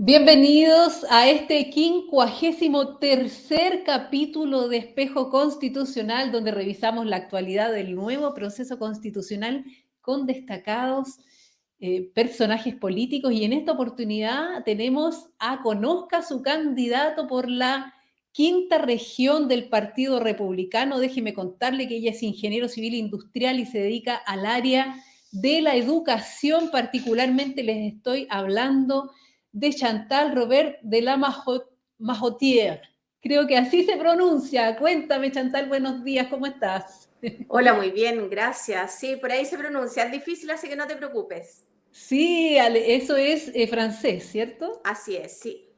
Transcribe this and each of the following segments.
Bienvenidos a este 53º capítulo de Espejo Constitucional, donde revisamos la actualidad del nuevo proceso constitucional con destacados personajes políticos. Y en esta oportunidad tenemos a Conozca su candidato por la quinta región del Partido Republicano. Déjeme contarle que ella es ingeniero civil industrial y se dedica al área de la educación. Particularmente les estoy hablando de Chantal Robert de la Majotier. Creo que así se pronuncia. Cuéntame, Chantal, buenos días, ¿cómo estás? Hola, muy bien, gracias. Sí, por ahí se pronuncia. Es difícil, así que no te preocupes. Sí, eso es francés, ¿cierto? Así es, sí.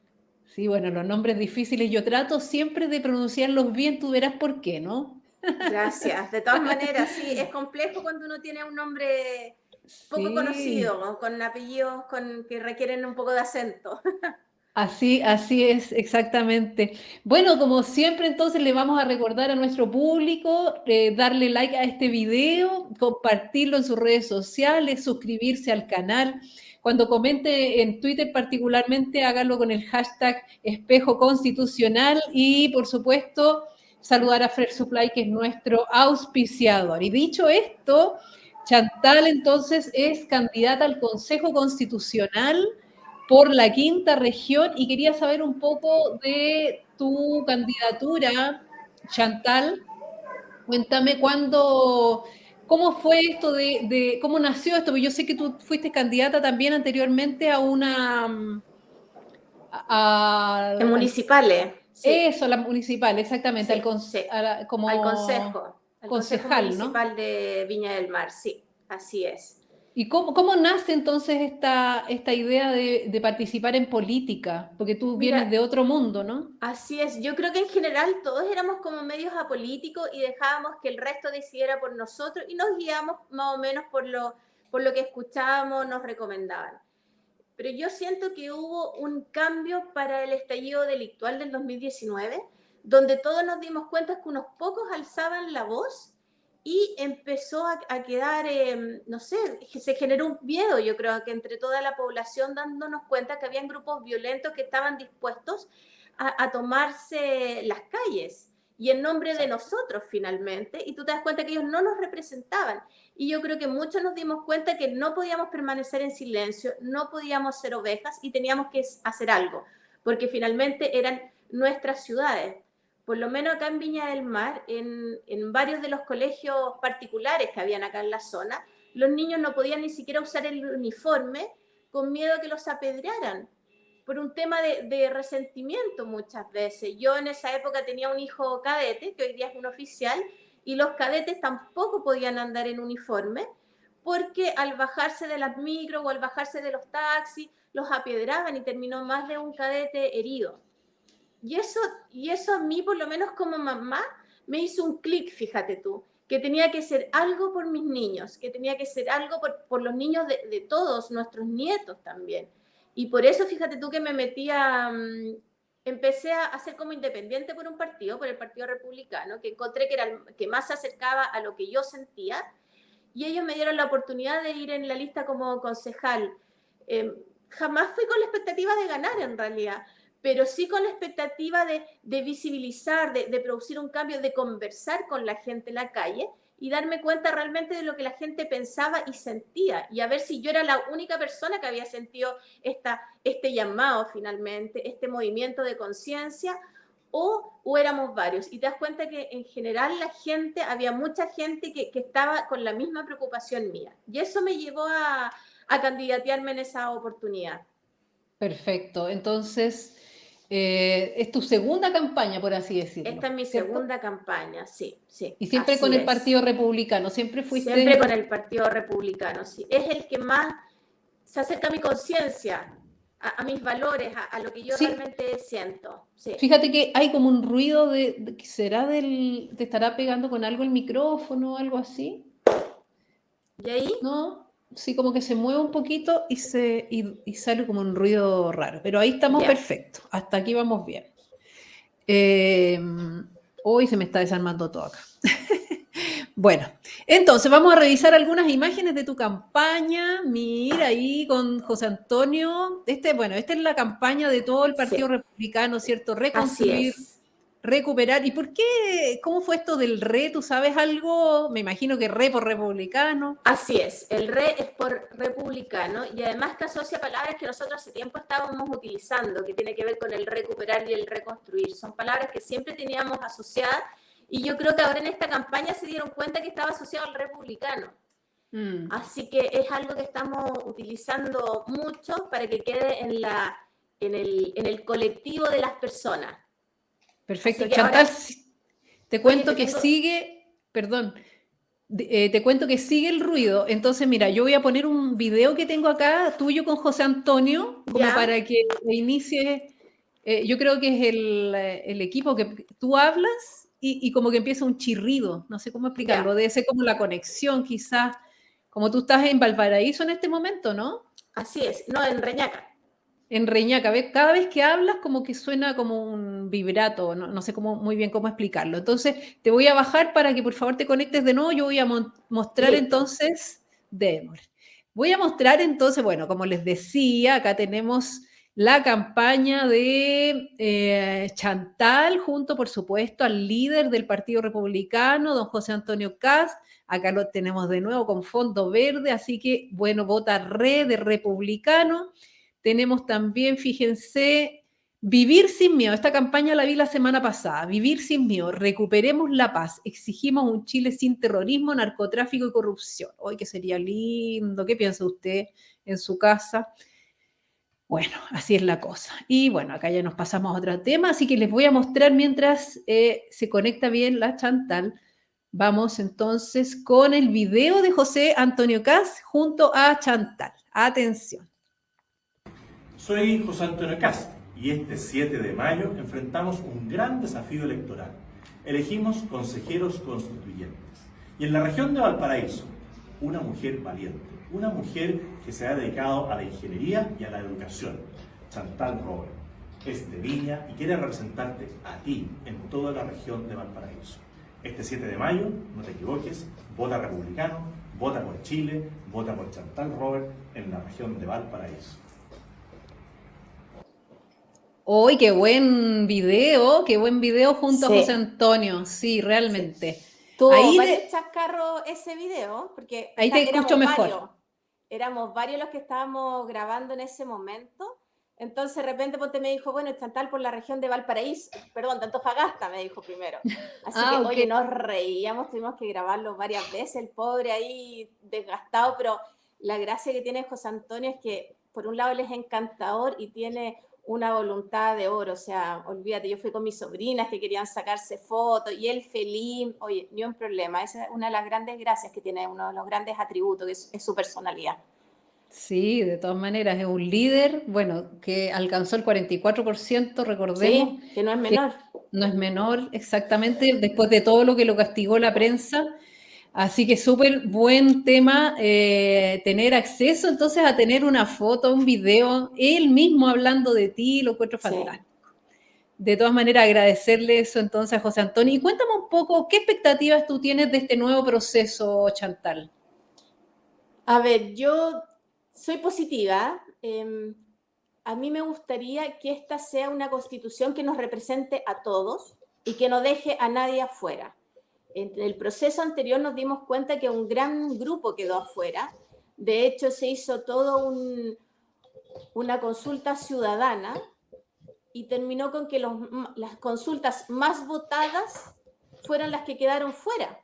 Sí, bueno, los nombres difíciles yo trato siempre de pronunciarlos bien, tú verás por qué, ¿no? Gracias. De todas maneras, sí, es complejo cuando uno tiene un nombre poco Sí, conocido, con apellidos que requieren un poco de acento. así es, exactamente. Bueno, como siempre, entonces le vamos a recordar a nuestro público darle like a este video, compartirlo en sus redes sociales, suscribirse al canal. Cuando comente en Twitter particularmente, hágalo con el hashtag Espejo Constitucional y, por supuesto, saludar a Fresh Supply, que es nuestro auspiciador. Y dicho esto, Chantal entonces es candidata al Consejo Constitucional por la quinta región y quería saber un poco de tu candidatura, Chantal. Cuéntame cómo fue esto cómo nació esto, porque yo sé que tú fuiste candidata también anteriormente a una, En municipales, sí, eso, la municipal, exactamente, sí, sí. como Al Consejo concejal, ¿no? Municipal de Viña del Mar, sí, así es. ¿Y cómo nace entonces esta idea de participar en política? Porque tú vienes Mira, de otro mundo, ¿no? así es, yo creo que en general todos éramos como medios apolíticos y dejábamos que el resto decidiera por nosotros y nos guiamos más o menos por lo que escuchábamos, nos recomendaban. Pero yo siento que hubo un cambio para el estallido delictual del 2019, donde todos nos dimos cuenta que unos pocos alzaban la voz y empezó a quedar, no sé, se generó un miedo, yo creo que entre toda la población dándonos cuenta que habían grupos violentos que estaban dispuestos a tomarse las calles y en nombre de nosotros finalmente, y tú te das cuenta que ellos no nos representaban. Y yo creo que muchos nos dimos cuenta que no podíamos permanecer en silencio, no podíamos ser ovejas y teníamos que hacer algo, porque finalmente eran nuestras ciudades. Por lo menos acá en Viña del Mar, en varios de los colegios particulares que habían acá en la zona, los niños no podían ni siquiera usar el uniforme con miedo a que los apedrearan por un tema de resentimiento muchas veces. Yo en esa época tenía un hijo cadete, que hoy día es un oficial, y los cadetes tampoco podían andar en uniforme porque al bajarse de las micros o al bajarse de los taxis, los apiedraban y terminó más de un cadete herido. Y eso, y eso a mí, por lo menos como mamá, me hizo un clic, fíjate tú, que tenía que ser algo por mis niños, que tenía que ser algo por los niños de todos nuestros nietos también. Y por eso, fíjate tú que me metí empecé a ser como independiente por un partido, por el Partido Republicano, que encontré que era el que más se acercaba a lo que yo sentía, y ellos me dieron la oportunidad de ir en la lista como concejal. Jamás fui con la expectativa de ganar en realidad, pero sí con la expectativa de visibilizar, de producir un cambio, de conversar con la gente en la calle y darme cuenta realmente de lo que la gente pensaba y sentía, y a ver si yo era la única persona que había sentido este llamado finalmente, este movimiento de conciencia, o éramos varios. Y te das cuenta que en general la gente, había mucha gente que estaba con la misma preocupación mía. Y eso me llevó a candidatearme en esa oportunidad. Perfecto. Entonces, es tu segunda campaña, por así Esta decirlo, es mi ¿cierto? segunda campaña, sí, sí, Y siempre con así el es. Partido Republicano, siempre Siempre con fuiste... el Partido Republicano, sí. Es el que más se acerca a mi conciencia, a mis valores, a lo que yo Sí, realmente siento, sí. fíjate que hay como un ruido que será te estará pegando con algo el micrófono o algo así, Y ahí, ¿no? Sí, como que se mueve un poquito y sale como un ruido raro, pero ahí estamos ya. perfectos, hasta aquí vamos bien. Eh, Hoy se me está desarmando todo acá. Bueno, entonces vamos a revisar algunas imágenes de tu campaña. Mira ahí con José Antonio. Bueno, esta es la campaña de todo el Partido Sí, Republicano, ¿cierto? así Reconstruir, es. recuperar. ¿Y por qué? ¿Cómo fue esto del re? ¿Tú sabes algo? Me imagino que re por republicano. Así es, el re es por republicano y además que asocia palabras que nosotros hace tiempo estábamos utilizando, que tiene que ver con el recuperar y el reconstruir. Son palabras que siempre teníamos asociadas y yo creo que ahora en esta campaña se dieron cuenta que estaba asociado al republicano. Así que es algo que estamos utilizando mucho para que quede en el colectivo de las personas. Perfecto. Así que Chantal, ahora, te oye, cuento te que tengo, sigue, perdón, te cuento que sigue el ruido. Entonces, mira, yo voy a poner un video que tengo acá, tuyo con José Antonio, como ya, para que inicie. Yo creo que es el equipo que tú hablas y como que empieza un chirrido. No sé cómo explicarlo. ya, Debe ser como la conexión, quizás. Como tú estás en Valparaíso en este momento, ¿no? así es, no, en Reñaca. En Reñaca, cada vez que hablas como que suena como un vibrato, no sé muy bien cómo explicarlo. Entonces, te voy a bajar para que por favor te conectes de nuevo. Yo voy a mostrar Listo. entonces, voy a mostrar entonces, bueno, como les decía, acá tenemos la campaña de Chantal, junto por supuesto al líder del Partido Republicano, don José Antonio Kast. Acá lo tenemos de nuevo con fondo verde, así que bueno, vota re de republicano. Tenemos también, fíjense, Vivir sin miedo. Esta campaña la vi la semana pasada. Vivir sin miedo. Recuperemos la paz. Exigimos un Chile sin terrorismo, narcotráfico y corrupción. Hoy que sería lindo. ¿Qué piensa usted en su casa? Bueno, así es la cosa. Y bueno, acá ya nos pasamos a otro tema, así que les voy a mostrar mientras se conecta bien la Chantal. Vamos entonces con el video de José Antonio Kast junto a Chantal. Atención. Soy José Antonio Kast y este 7 de mayo enfrentamos un gran desafío electoral. Elegimos consejeros constituyentes. Y en la región de Valparaíso, una mujer valiente, una mujer que se ha dedicado a la ingeniería y a la educación, Chantal Robert. Es de Viña y quiere representarte a ti en toda la región de Valparaíso. Este 7 de mayo, no te equivoques, vota republicano, vota por Chile, vota por Chantal Robert en la región de Valparaíso. ¡Uy, qué buen video junto a José Sí, Antonio! Sí, sí. realmente. Tuvo Ahí, varios chascarros ese video, porque ahí te escucho mejor. éramos varios los que estábamos grabando en ese momento. Entonces, de repente, Ponte me dijo, bueno, Chantal por la región de Valparaíso, perdón, de Antofagasta, me dijo primero. Así que, Ok. oye, nos reíamos, tuvimos que grabarlo varias veces, el pobre ahí desgastado, pero la gracia que tiene José Antonio es que, por un lado, él es encantador y tiene una voluntad de oro, o sea, olvídate, yo fui con mis sobrinas que querían sacarse fotos y él feliz, oye, ni un problema, esa es una de las grandes gracias que tiene, uno de los grandes atributos, que es su personalidad. Sí, de todas maneras, es un líder, bueno, que alcanzó el 44%, recordemos Sí, que no es que menor. no es menor exactamente, después de todo lo que lo castigó la prensa. Así que súper buen tema tener acceso entonces a tener una foto, un video, él mismo hablando de ti, lo encuentro Sí. fantástico. De todas maneras, agradecerle eso entonces a José Antonio. Y cuéntame un poco, ¿qué expectativas tú tienes de este nuevo proceso, Chantal? A ver, yo soy positiva. A mí me gustaría que esta sea una constitución que nos represente a todos y que no deje a nadie afuera. En el proceso anterior nos dimos cuenta que un gran grupo quedó afuera. De hecho, se hizo todo una consulta ciudadana y terminó con que las consultas más votadas fueron las que quedaron fuera.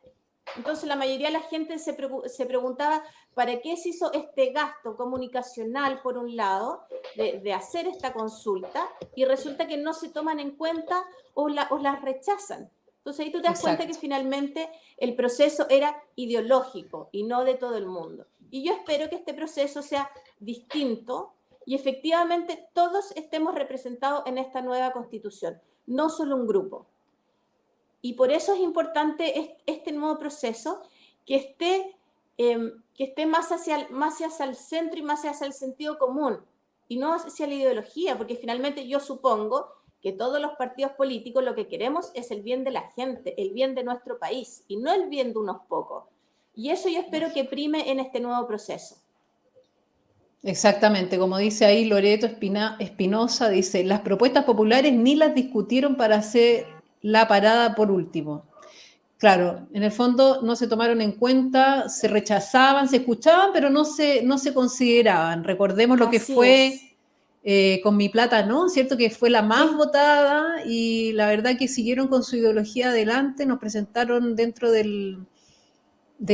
Entonces la mayoría de la gente se preguntaba para qué se hizo este gasto comunicacional, por un lado, de hacer esta consulta, y resulta que no se toman en cuenta o las rechazan. Entonces ahí tú te das cuenta que Exacto. finalmente el proceso era ideológico y no de todo el mundo. Y yo espero que este proceso sea distinto y efectivamente todos estemos representados en esta nueva constitución, no solo un grupo. Y por eso es importante este nuevo proceso que esté más hacia el centro y más hacia el sentido común y no hacia la ideología, porque finalmente yo supongo que todos los partidos políticos lo que queremos es el bien de la gente, el bien de nuestro país, y no el bien de unos pocos. Y eso yo espero que prime en este nuevo proceso. Exactamente, como dice ahí Loreto Espinosa, dice, las propuestas populares ni las discutieron para hacer la parada por último. Claro, en el fondo no se tomaron en cuenta, se rechazaban, se escuchaban, pero no se consideraban. Recordemos lo que Así fue es. con Mi Plata No, ¿cierto? Que fue la más Sí. votada y la verdad que siguieron con su ideología adelante, nos presentaron dentro de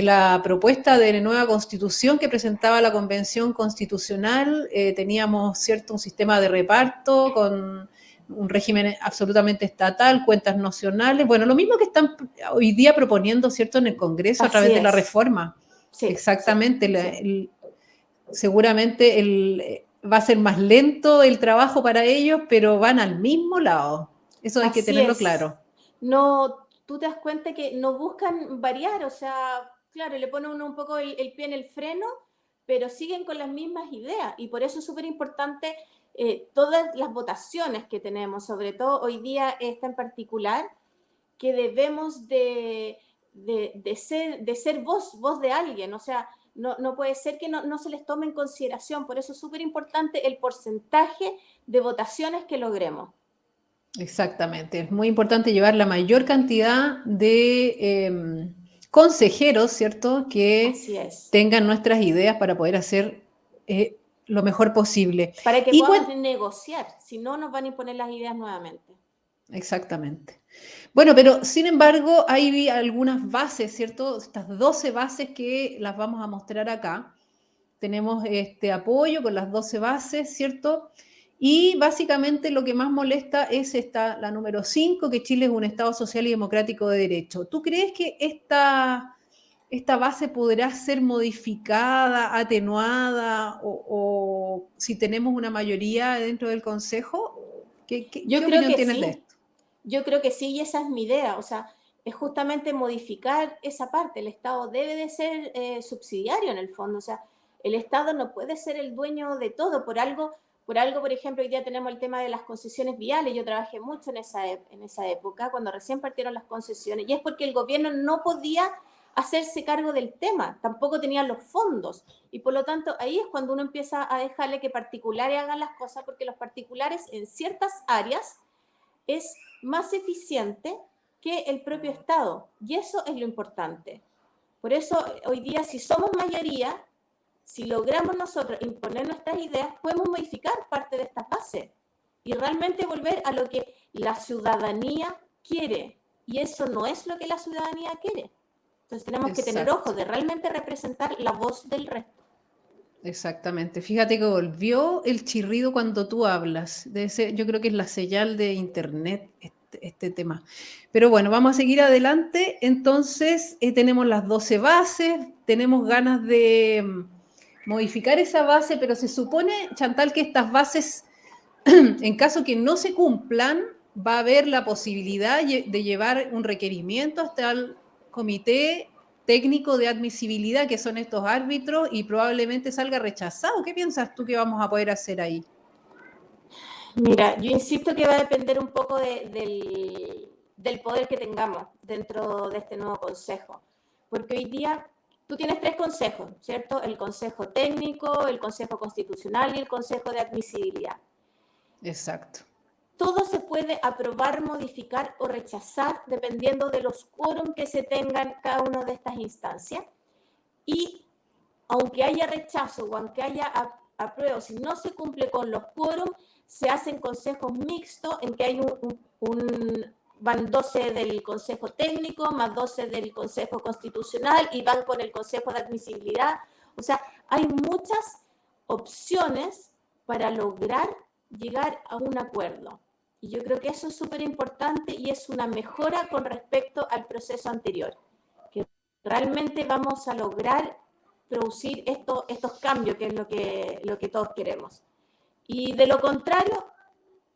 la propuesta de nueva constitución que presentaba la Convención Constitucional, teníamos, ¿cierto?, un sistema de reparto con un régimen absolutamente estatal, cuentas nacionales, bueno, lo mismo que están hoy día proponiendo, ¿cierto?, en el Congreso a través Así de la es. reforma. Sí, Exactamente, sí. seguramente va a ser más lento el trabajo para ellos, pero van al mismo lado. Eso hay que Así tenerlo es. claro. No, tú te das cuenta que no buscan variar, o sea, claro, le pone uno un poco el pie en el freno, pero siguen con las mismas ideas. Y por eso es súper importante todas las votaciones que tenemos, sobre todo hoy día esta en particular, que debemos de ser voz de alguien, o sea, no puede ser que no se les tome en consideración, por eso es súper importante el porcentaje de votaciones que logremos. Exactamente, es muy importante llevar la mayor cantidad de consejeros, ¿cierto?, que Así es. tengan nuestras ideas para poder hacer lo mejor posible. Para que Y podamos negociar, si no nos van a imponer las ideas nuevamente. exactamente. Bueno, pero sin embargo hay algunas bases, ¿cierto? Estas 12 bases que las vamos a mostrar acá. Tenemos este apoyo con las 12 bases, ¿cierto? Y básicamente lo que más molesta es la número 5, que Chile es un Estado social y democrático de derecho. ¿Tú crees que esta base podrá ser modificada, atenuada, o si tenemos una mayoría dentro del Consejo? ¿Qué Yo creo opinión que tienes de sí. esto? Yo creo que sí, y esa es mi idea, o sea, es justamente modificar esa parte. El Estado debe de ser subsidiario en el fondo, o sea, el Estado no puede ser el dueño de todo. Por ejemplo, hoy día tenemos el tema de las concesiones viales. Yo trabajé mucho en esa época, cuando recién partieron las concesiones, y es porque el gobierno no podía hacerse cargo del tema, tampoco tenía los fondos, y por lo tanto ahí es cuando uno empieza a dejarle que particulares hagan las cosas, porque los particulares en ciertas áreas es más eficiente que el propio Estado. Y eso es lo importante. Por eso, hoy día, si somos mayoría, si logramos nosotros imponer nuestras ideas, podemos modificar parte de estas bases y realmente volver a lo que la ciudadanía quiere. Y eso no es lo que la ciudadanía quiere. Entonces tenemos que tener ojo de realmente representar la voz del resto. Exactamente. Fíjate que volvió el chirrido cuando tú hablas. Yo creo que es la señal de internet este tema. Pero bueno, vamos a seguir adelante. Entonces, tenemos las 12 bases, tenemos ganas de modificar esa base, pero se supone, Chantal, que estas bases, en caso que no se cumplan, va a haber la posibilidad de llevar un requerimiento hasta el comité técnico de admisibilidad, que son estos árbitros, y probablemente salga rechazado. ¿Qué piensas tú que vamos a poder hacer ahí? Mira, yo insisto que va a depender un poco del poder que tengamos dentro de este nuevo consejo, porque hoy día tú tienes 3 consejos, ¿cierto? El consejo técnico, el consejo constitucional y el consejo de admisibilidad. Exacto. Todo se puede aprobar, modificar o rechazar dependiendo de los quórum que se tengan cada una de estas instancias. Y aunque haya rechazo o aunque haya apruebo, si no se cumple con los quórum, se hacen consejos mixtos en que hay van 12 del consejo técnico más 12 del consejo constitucional y van con el consejo de admisibilidad. O sea, hay muchas opciones para lograr llegar a un acuerdo. Y yo creo que eso es súper importante y es una mejora con respecto al proceso anterior, que realmente vamos a lograr producir estos cambios, que es lo que todos queremos. Y de lo contrario,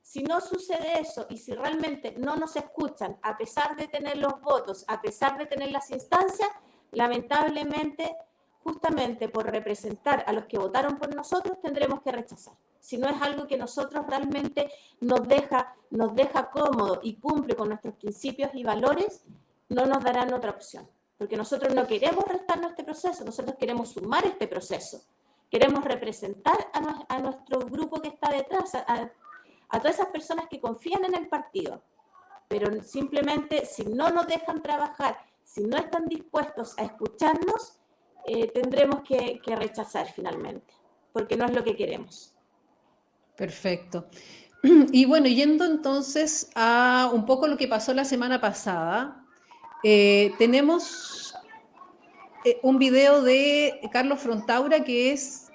si no sucede eso y si realmente no nos escuchan, a pesar de tener los votos, a pesar de tener las instancias, lamentablemente, justamente por representar a los que votaron por nosotros, tendremos que rechazar. si no es algo que nosotros realmente nos deja cómodo y cumple con nuestros principios y valores, no nos darán otra opción. Porque nosotros no queremos restarnos este proceso, nosotros queremos sumar este proceso. Queremos representar a nuestro grupo que está detrás, a todas esas personas que confían en el partido. Pero simplemente, si no nos dejan trabajar, si no están dispuestos a escucharnos, tendremos que rechazar finalmente, porque no es lo que queremos. Perfecto. Y bueno, yendo entonces a un poco lo que pasó la semana pasada, tenemos un video de Carlos Frontaura, que es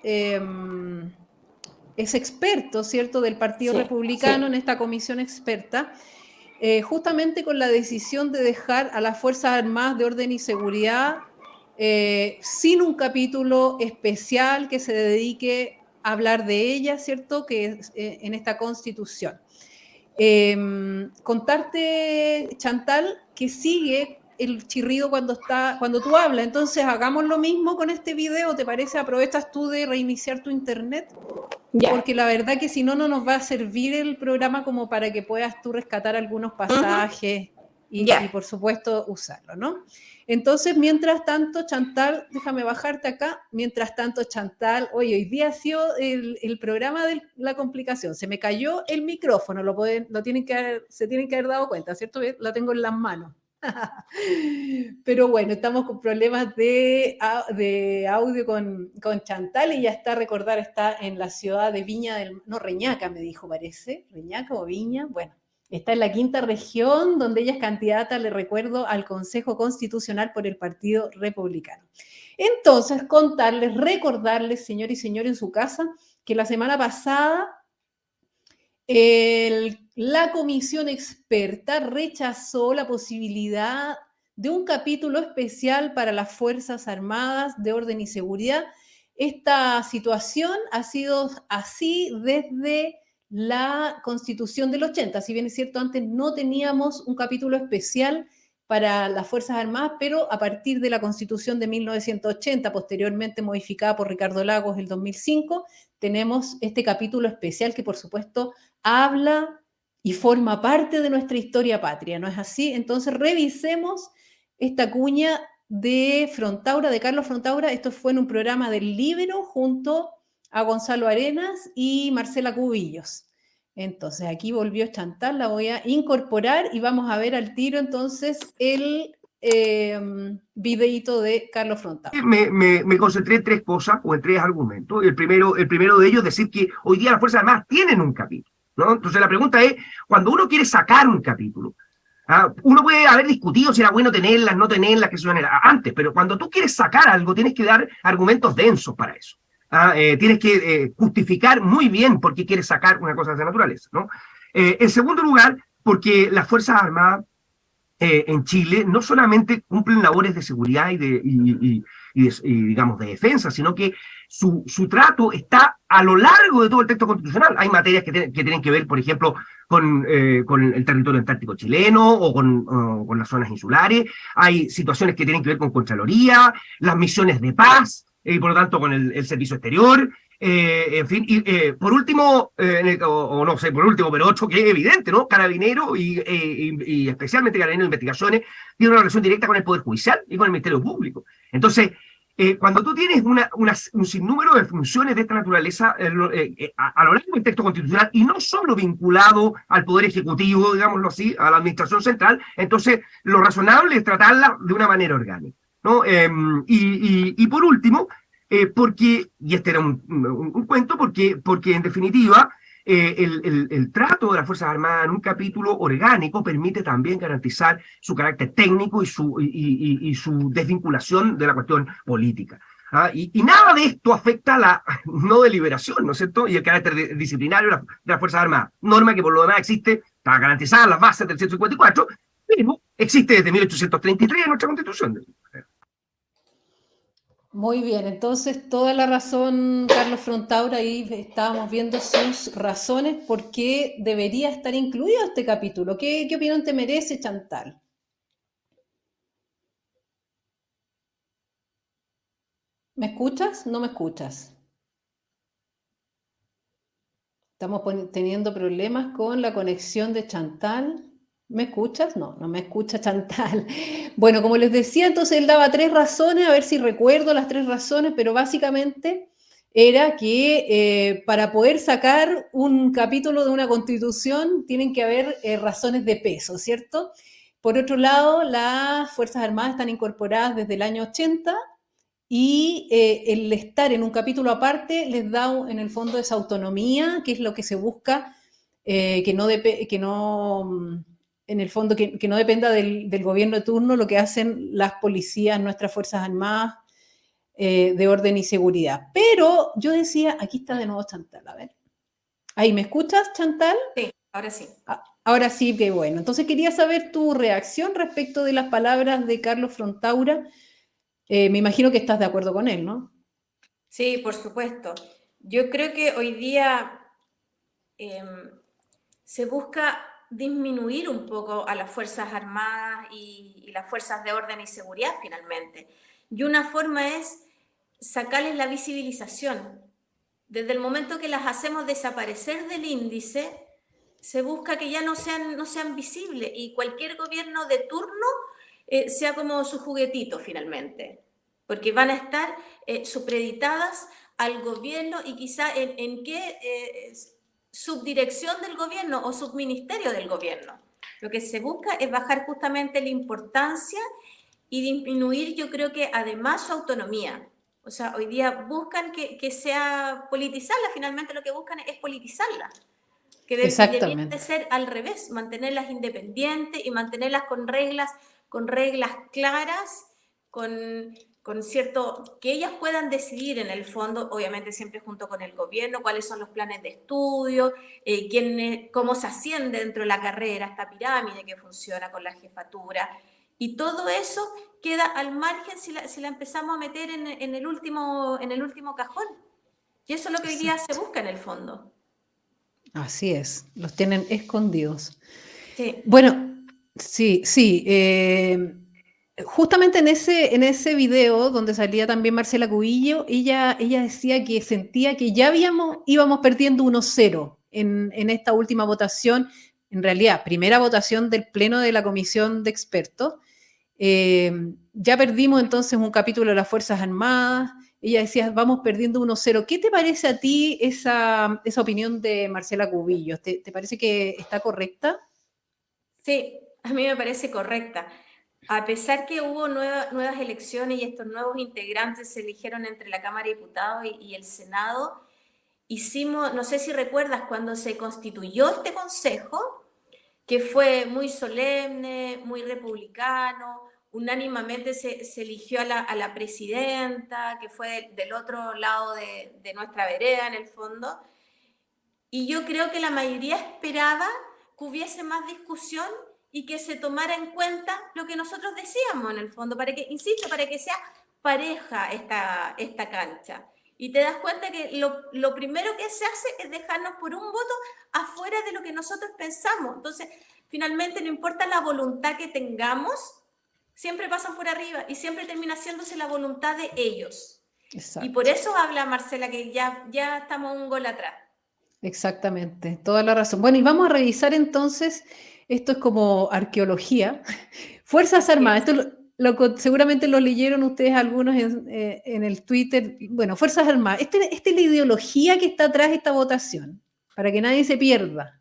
experto, ¿cierto?, del Partido Republicano en esta comisión experta, justamente con la decisión de dejar a las Fuerzas Armadas de Orden y Seguridad sin un capítulo especial que se dedique a hablar de ellas, ¿cierto?, que es, en esta Constitución. Contarte, Chantal, que sigue el chirrido cuando tú hablas. Entonces, hagamos lo mismo con este video, ¿te parece? ¿Aprovechas tú de reiniciar tu internet? Ya. Porque la verdad que si no, no nos va a servir el programa como para que puedas tú rescatar algunos pasajes y por supuesto, usarlo, ¿no? Entonces, mientras tanto, Chantal, déjame bajarte acá. Mientras tanto, Chantal, oye, hoy día ha sido el programa de la complicación. Se me cayó el micrófono, se tienen que haber dado cuenta, ¿cierto? Lo tengo en las manos. Pero bueno, estamos con problemas de audio con Chantal. Y ya está, recordar, está en la ciudad de Viña no, Reñaca me dijo, parece, Reñaca o Viña, bueno, está en la quinta región, donde ella es candidata, le recuerdo, al Consejo Constitucional por el Partido Republicano. Entonces, recordarles, señor y señor en su casa, que la semana pasada la comisión experta rechazó la posibilidad de un capítulo especial para las Fuerzas Armadas de Orden y Seguridad. Esta situación ha sido así desde la Constitución del 80. Si bien es cierto, antes no teníamos un capítulo especial para las Fuerzas Armadas, pero a partir de la Constitución de 1980, posteriormente modificada por Ricardo Lagos el 2005, tenemos este capítulo especial que, por supuesto, habla y forma parte de nuestra historia patria, ¿no es así? Entonces, revisemos esta cuña de Frontaura, de Carlos Frontaura. Esto fue en un programa del Líbero junto a Gonzalo Arenas y Marcela Cubillos. Entonces, aquí volvió Chantal, la voy a incorporar y vamos a ver al tiro entonces el videíto de Carlos Frontaura. Me concentré en tres cosas o en tres argumentos. El primero de ellos es decir que hoy día las Fuerzas Armadas tienen un capítulo, ¿no? Entonces la pregunta es, cuando uno quiere sacar un capítulo, uno puede haber discutido si era bueno tenerlas, no tenerlas, que son antes, pero cuando tú quieres sacar algo, tienes que dar argumentos densos para eso. Tienes que justificar muy bien por qué quieres sacar una cosa de esa naturaleza, ¿no? En segundo lugar, porque las Fuerzas Armadas en Chile no solamente cumplen labores de seguridad y digamos, de defensa, sino que su trato está a lo largo de todo el texto constitucional. Hay materias que tienen que ver, por ejemplo, con el territorio antártico chileno o con las zonas insulares. Hay situaciones que tienen que ver con Contraloría, las misiones de paz, y por lo tanto con el servicio exterior. En fin, y por último, o no sé, por último, pero otro que es evidente, ¿no? Carabinero y especialmente Carabinero de Investigaciones tiene una relación directa con el Poder Judicial y con el Ministerio Público. Entonces, cuando tú tienes un sinnúmero de funciones de esta naturaleza a lo largo del texto constitucional y no solo vinculado al Poder Ejecutivo, digámoslo así, a la Administración Central, entonces lo razonable es tratarla de una manera orgánica, ¿no? Y por último, porque, y este era un cuento, porque en definitiva el trato de las Fuerzas Armadas en un capítulo orgánico permite también garantizar su carácter técnico y su desvinculación de la cuestión política. Y nada de esto afecta a la no deliberación, ¿no es cierto? Y el carácter disciplinario de las Fuerzas Armadas. Norma que por lo demás existe, está garantizada en las bases del 154, pero existe desde 1833 en nuestra Constitución. Muy bien, entonces toda la razón, Carlos Frontaura, ahí estábamos viendo sus razones por qué debería estar incluido este capítulo. ¿Qué opinión te merece, Chantal? ¿Me escuchas? ¿No me escuchas? Estamos teniendo problemas con la conexión de Chantal. ¿Me escuchas? No, no me escucha Chantal. Bueno, como les decía, entonces él daba 3 razones, a ver si recuerdo las 3 razones, pero básicamente era que para poder sacar un capítulo de una constitución tienen que haber razones de peso, ¿cierto? Por otro lado, las Fuerzas Armadas están incorporadas desde el año 80 y el estar en un capítulo aparte les da en el fondo esa autonomía, que es lo que se busca, que no en el fondo, que no dependa del gobierno de turno, lo que hacen las policías, nuestras Fuerzas Armadas de orden y seguridad. Pero yo decía, aquí está de nuevo Chantal, a ver. ¿Ahí me escuchas, Chantal? Sí, ahora sí. Ahora sí, qué bueno. Entonces quería saber tu reacción respecto de las palabras de Carlos Frontaura. Me imagino que estás de acuerdo con él, ¿no? Sí, por supuesto. Yo creo que hoy día se busca disminuir un poco a las Fuerzas Armadas y las fuerzas de orden y seguridad finalmente. Y una forma es sacarles la visibilización. Desde el momento que las hacemos desaparecer del índice, se busca que ya no sean visibles y cualquier gobierno de turno sea como su juguetito finalmente, porque van a estar supeditadas al gobierno y quizá en qué subdirección del gobierno o subministerio del gobierno. Lo que se busca es bajar justamente la importancia y disminuir, yo creo que además su autonomía. O sea, hoy día buscan que sea politizarla, finalmente lo que buscan es politizarla, que debería de ser al revés, mantenerlas independientes y mantenerlas con reglas claras, con cierto, que ellas puedan decidir en el fondo, obviamente siempre junto con el gobierno, cuáles son los planes de estudio, cómo se asciende dentro de la carrera, esta pirámide que funciona con la jefatura, y todo eso queda al margen si la empezamos a meter en el último cajón. Y eso es lo que hoy día se busca en el fondo. Así es, los tienen escondidos. Sí. Bueno, sí. Justamente en ese video donde salía también Marcela Cubillo, ella decía que sentía que ya íbamos perdiendo 1-0 en esta última votación, en realidad, primera votación del Pleno de la Comisión de Expertos. Ya perdimos entonces un capítulo de las Fuerzas Armadas. Ella decía, vamos perdiendo 1-0. ¿Qué te parece a ti esa opinión de Marcela Cubillo? ¿Te parece que está correcta? Sí, a mí me parece correcta. A pesar que hubo nuevas elecciones y estos nuevos integrantes se eligieron entre la Cámara de Diputados y el Senado, hicimos, no sé si recuerdas, cuando se constituyó este consejo, que fue muy solemne, muy republicano, unánimemente se eligió a la presidenta, que fue del otro lado de nuestra vereda en el fondo, y yo creo que la mayoría esperaba que hubiese más discusión y que se tomara en cuenta lo que nosotros decíamos en el fondo, para que, insisto, para que sea pareja esta cancha. Y te das cuenta que lo primero que se hace es dejarnos por un voto afuera de lo que nosotros pensamos. Entonces, finalmente, no importa la voluntad que tengamos, siempre pasan por arriba y siempre termina haciéndose la voluntad de ellos. Exacto. Y por eso habla Marcela que ya estamos un gol atrás. Exactamente, toda la razón. Bueno, y vamos a revisar entonces, esto es como arqueología, Fuerzas Armadas, esto seguramente lo leyeron ustedes algunos en el Twitter. Bueno, Fuerzas Armadas, esta es la ideología que está atrás de esta votación, para que nadie se pierda.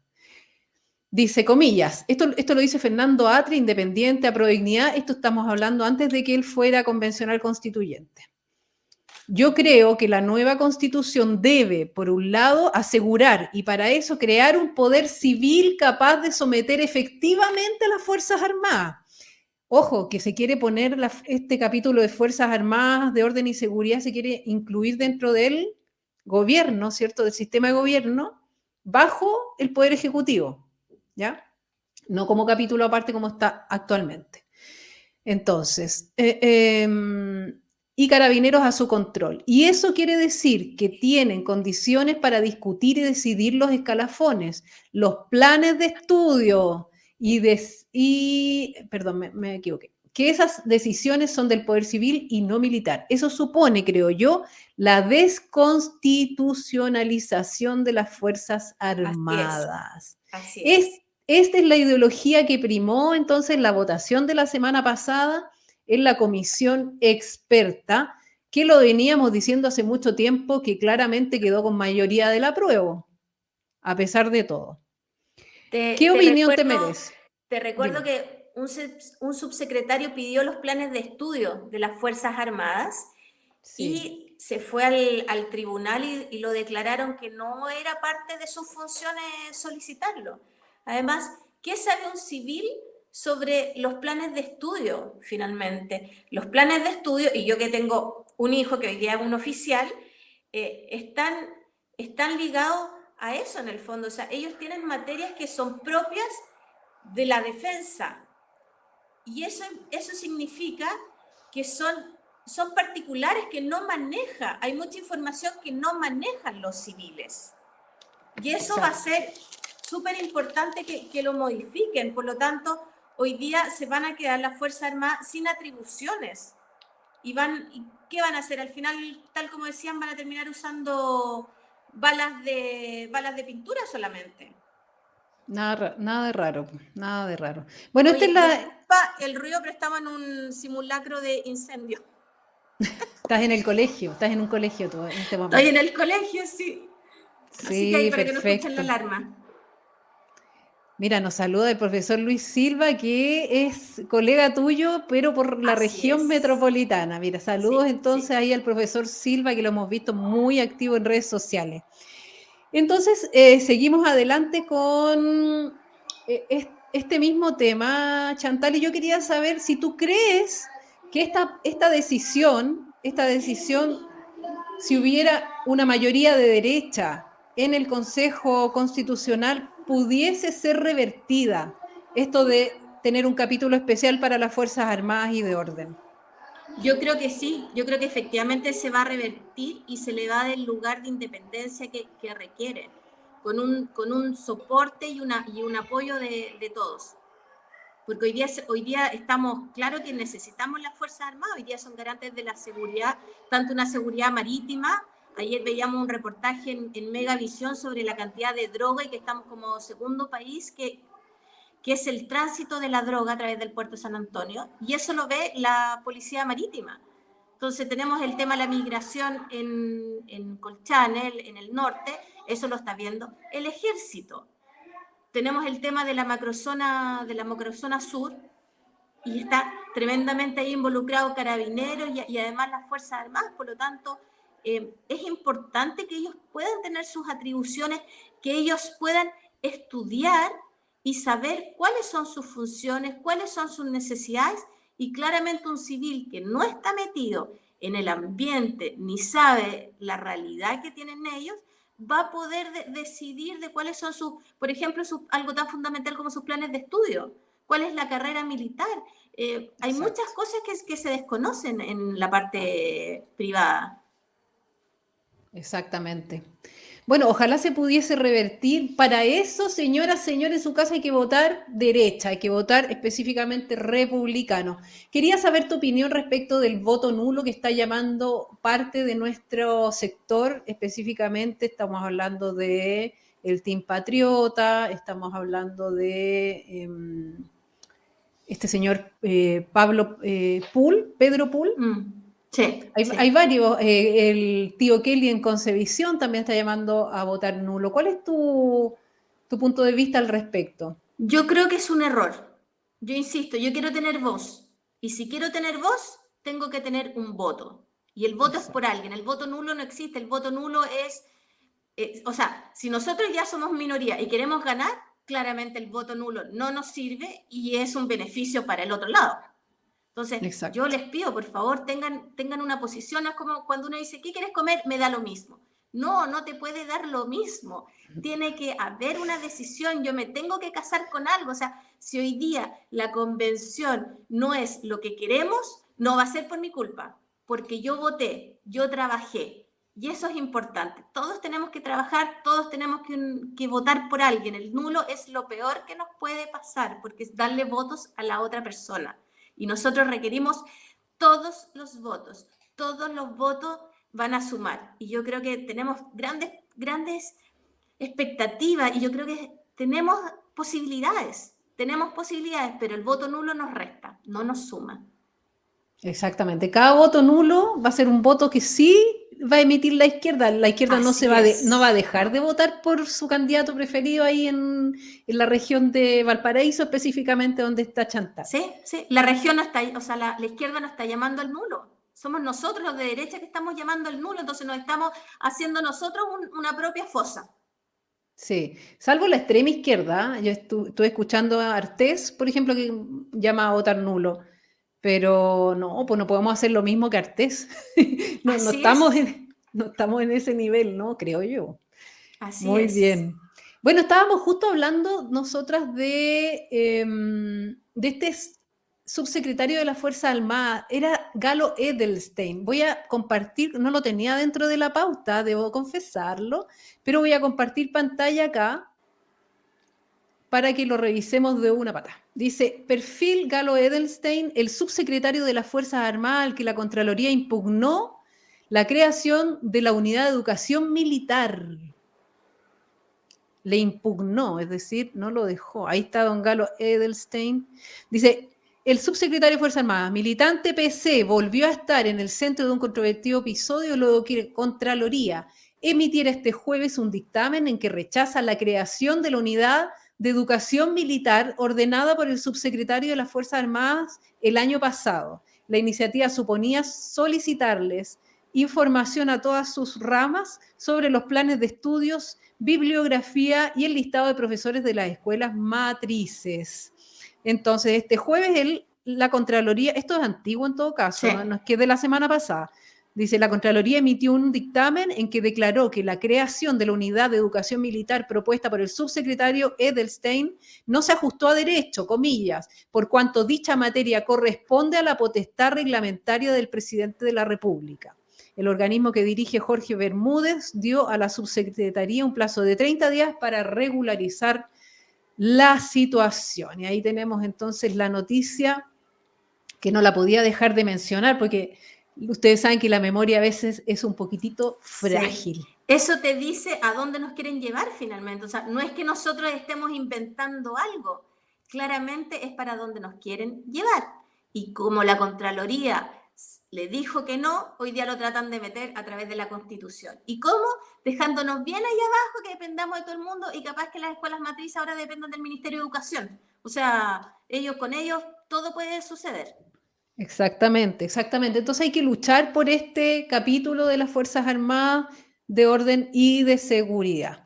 Dice, comillas, esto lo dice Fernando Atri, independiente, Aprodignidad, esto estamos hablando antes de que él fuera convencional constituyente. Yo creo que la nueva Constitución debe, por un lado, asegurar y para eso crear un poder civil capaz de someter efectivamente a las Fuerzas Armadas. Ojo, que se quiere poner este capítulo de Fuerzas Armadas, de orden y seguridad, se quiere incluir dentro del gobierno, ¿cierto? Del sistema de gobierno, bajo el Poder Ejecutivo, ¿ya? No como capítulo aparte como está actualmente. Entonces, y Carabineros a su control. Y eso quiere decir que tienen condiciones para discutir y decidir los escalafones, los planes de estudio perdón, me equivoqué, que esas decisiones son del poder civil y no militar. Eso supone, creo yo, la desconstitucionalización de las Fuerzas Armadas. Así es. Esta es la ideología que primó entonces la votación de la semana pasada en la comisión experta, que lo veníamos diciendo hace mucho tiempo, que claramente quedó con mayoría del apruebo, a pesar de todo. ¿Qué opinión te merece? Te recuerdo Dime. que un subsecretario pidió los planes de estudio de las Fuerzas Armadas y se fue al tribunal y lo declararon que no era parte de sus funciones solicitarlo. Además, ¿qué sabe un civil sobre los planes de estudio finalmente? Los planes de estudio, y yo que tengo un hijo que hoy día es un oficial, están ligados a eso en el fondo. O sea, ellos tienen materias que son propias de la defensa. Y eso significa que son particulares que no maneja. Hay mucha información que no manejan los civiles. Y eso va a ser súper importante que lo modifiquen. Por lo tanto, hoy día se van a quedar las Fuerzas Armadas sin atribuciones. ¿Y qué van a hacer? Al final, tal como decían, van a terminar usando balas de pintura solamente. Nada de raro, nada de raro. Bueno, Oye, esta es disculpa el ruido, pero estamos en un simulacro de incendio. Estás en el colegio, estás en un colegio tú en este momento. Estoy en el colegio, sí. Así que ahí para que no escuchen la alarma. Mira, nos saluda el profesor Luis Silva, que es colega tuyo, pero por la región metropolitana. Mira, saludos entonces ahí al profesor Silva, que lo hemos visto muy activo en redes sociales. Entonces, seguimos adelante con este mismo tema, Chantal, y yo quería saber si tú crees que esta decisión, si hubiera una mayoría de derecha en el Consejo Constitucional, pudiese ser revertida, esto de tener un capítulo especial para las Fuerzas Armadas y de Orden. Yo creo que sí, yo creo que efectivamente se va a revertir y se le va a dar el lugar de independencia que requiere, con un soporte y un apoyo de todos. Porque hoy día estamos, claro que necesitamos las Fuerzas Armadas, hoy día son garantes de la seguridad, tanto una seguridad marítima. Ayer veíamos un reportaje en Megavisión sobre la cantidad de droga y que estamos como segundo país que es el tránsito de la droga a través del puerto de San Antonio, y eso lo ve la Policía Marítima. Entonces tenemos el tema de la migración en Colchane, en el norte, eso lo está viendo el Ejército. Tenemos el tema de la macrozona sur, y está tremendamente ahí involucrado Carabineros y además las Fuerzas Armadas. Por lo tanto, es importante que ellos puedan tener sus atribuciones, que ellos puedan estudiar y saber cuáles son sus funciones, cuáles son sus necesidades, y claramente un civil que no está metido en el ambiente ni sabe la realidad que tienen ellos, va a poder decidir de cuáles son por ejemplo, algo tan fundamental como sus planes de estudio, cuál es la carrera militar. Hay muchas cosas que se desconocen en la parte privada. Exactamente. Bueno, ojalá se pudiese revertir. Para eso, señoras, señores, en su casa hay que votar derecha, hay que votar específicamente republicano. Quería saber tu opinión respecto del voto nulo que está llamando parte de nuestro sector. Específicamente estamos hablando de el Team Patriota, estamos hablando de este señor Pedro Pool. Sí, hay varios. El tío Kelly en Concevisión también está llamando a votar nulo. ¿Cuál es tu punto de vista al respecto? Yo creo que es un error. Yo insisto, yo quiero tener voz. Y si quiero tener voz, tengo que tener un voto. Y el voto es por alguien. El voto nulo no existe. El voto nulo es... o sea, si nosotros ya somos minoría y queremos ganar, claramente el voto nulo no nos sirve y es un beneficio para el otro lado. Entonces, yo les pido, por favor, tengan una posición. No es como cuando uno dice, ¿qué quieres comer? Me da lo mismo. No te puede dar lo mismo. Tiene que haber una decisión. Yo me tengo que casar con algo. O sea, si hoy día la convención no es lo que queremos, no va a ser por mi culpa, porque yo voté, yo trabajé. Y eso es importante. Todos tenemos que trabajar, todos tenemos que votar por alguien. El nulo es lo peor que nos puede pasar, porque es darle votos a la otra persona. Y nosotros requerimos todos los votos van a sumar. Y yo creo que tenemos grandes expectativas y yo creo que tenemos posibilidades, pero el voto nulo nos resta, no nos suma. Exactamente. Cada voto nulo va a ser un voto que sí va a emitir la izquierda. La izquierda no va a dejar de votar por su candidato preferido ahí en la región de Valparaíso, específicamente donde está Chantal. Sí. La región no está, o sea, la izquierda no está llamando al nulo. Somos nosotros los de derecha que estamos llamando al nulo, entonces nos estamos haciendo nosotros una propia fosa. Sí, salvo la extrema izquierda. Yo estuve escuchando a Artés, por ejemplo, que llama a votar nulo. Pero no, pues no podemos hacer lo mismo que Artés. no estamos en ese nivel, ¿no? Creo yo. Así Muy es. bien. Bueno, estábamos justo hablando nosotras de este subsecretario de la Fuerza Armada, era Galo Edelstein. Voy a compartir, no lo tenía dentro de la pauta, debo confesarlo, pero voy a compartir pantalla acá para que lo revisemos de una pata. Dice, perfil Galo Edelstein, el subsecretario de las Fuerzas Armadas al que la Contraloría impugnó la creación de la Unidad de Educación Militar. Le impugnó, es decir, no lo dejó. Ahí está don Galo Edelstein. Dice, el subsecretario de Fuerzas Armadas, militante PC, volvió a estar en el centro de un controvertido episodio luego que Contraloría emitiera este jueves un dictamen en que rechaza la creación de la Unidad de Educación Militar ordenada por el subsecretario de las Fuerzas Armadas el año pasado. La iniciativa suponía solicitarles información a todas sus ramas sobre los planes de estudios, bibliografía y el listado de profesores de las escuelas matrices. Entonces, este jueves la Contraloría, esto es antiguo en todo caso, sí. No es que es de la semana pasada, dice, la Contraloría emitió un dictamen en que declaró que la creación de la Unidad de Educación Militar propuesta por el subsecretario Edelstein no se ajustó a derecho, comillas, por cuanto dicha materia corresponde a la potestad reglamentaria del presidente de la República. El organismo que dirige Jorge Bermúdez dio a la subsecretaría un plazo de 30 días para regularizar la situación. Y ahí tenemos entonces la noticia que no la podía dejar de mencionar porque ustedes saben que la memoria a veces es un poquitito frágil. Sí. Eso te dice a dónde nos quieren llevar finalmente. O sea, no es que nosotros estemos inventando algo. Claramente es para dónde nos quieren llevar. Y como la Contraloría le dijo que no, hoy día lo tratan de meter a través de la Constitución. ¿Y cómo? Dejándonos bien ahí abajo, que dependamos de todo el mundo y capaz que las escuelas matrices ahora dependan del Ministerio de Educación. O sea, con ellos todo puede suceder. Exactamente. Entonces hay que luchar por este capítulo de las Fuerzas Armadas de orden y de seguridad.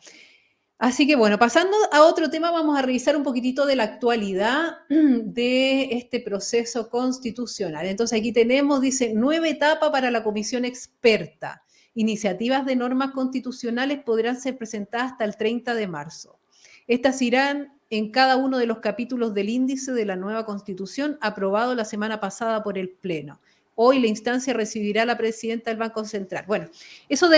Así que bueno, pasando a otro tema, vamos a revisar un poquitito de la actualidad de este proceso constitucional. Entonces aquí tenemos, dice, nueva etapa para la comisión experta. Iniciativas de normas constitucionales podrán ser presentadas hasta el 30 de marzo. Estas irán en cada uno de los capítulos del índice de la nueva Constitución aprobado la semana pasada por el Pleno. Hoy la instancia recibirá a la presidenta del Banco Central. Bueno, eso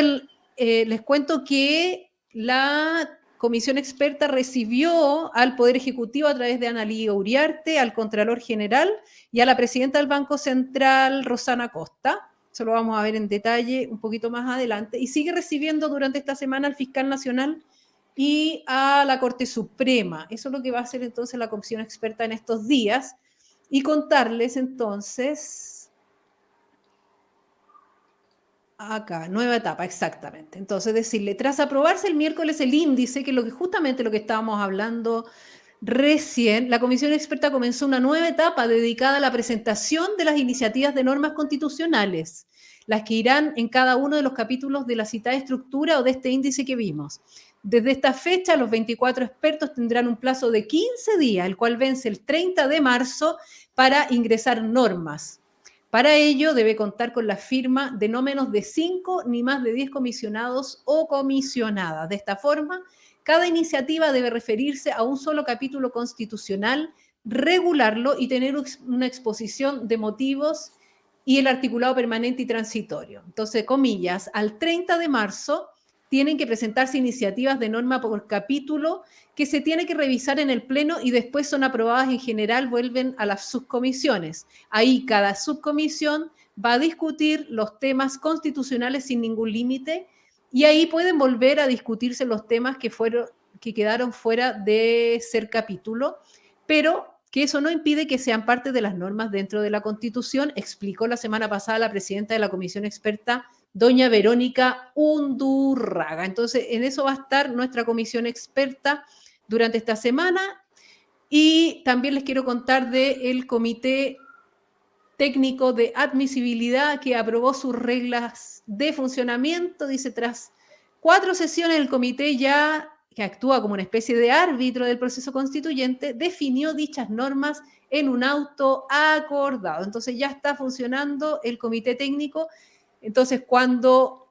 les cuento que la Comisión Experta recibió al Poder Ejecutivo a través de Ana Lidia Uriarte, al Contralor General y a la Presidenta del Banco Central, Rosana Costa. Eso lo vamos a ver en detalle un poquito más adelante. Y sigue recibiendo durante esta semana al Fiscal Nacional y a la Corte Suprema. Eso es lo que va a hacer entonces la Comisión Experta en estos días. Y contarles entonces... Acá, nueva etapa, exactamente. Entonces, decirle, tras aprobarse el miércoles el índice, que es justamente lo que estábamos hablando recién, la Comisión Experta comenzó una nueva etapa dedicada a la presentación de las iniciativas de normas constitucionales, las que irán en cada uno de los capítulos de la citada estructura o de este índice que vimos. Desde esta fecha, los 24 expertos tendrán un plazo de 15 días, el cual vence el 30 de marzo, para ingresar normas. Para ello, debe contar con la firma de no menos de 5 ni más de 10 comisionados o comisionadas. De esta forma, cada iniciativa debe referirse a un solo capítulo constitucional, regularlo y tener una exposición de motivos y el articulado permanente y transitorio. Entonces, comillas, al 30 de marzo tienen que presentarse iniciativas de norma por capítulo que se tiene que revisar en el Pleno y después son aprobadas en general, vuelven a las subcomisiones. Ahí cada subcomisión va a discutir los temas constitucionales sin ningún límite y ahí pueden volver a discutirse los temas que quedaron fuera de ser capítulo, pero que eso no impide que sean parte de las normas dentro de la Constitución, explicó la semana pasada la presidenta de la Comisión Experta, doña Verónica Undurraga. Entonces, en eso va a estar nuestra comisión experta durante esta semana. Y también les quiero contar del Comité Técnico de Admisibilidad que aprobó sus reglas de funcionamiento. Dice, tras 4 sesiones, el comité ya, que actúa como una especie de árbitro del proceso constituyente, definió dichas normas en un auto acordado. Entonces ya está funcionando el comité técnico. Entonces, cuando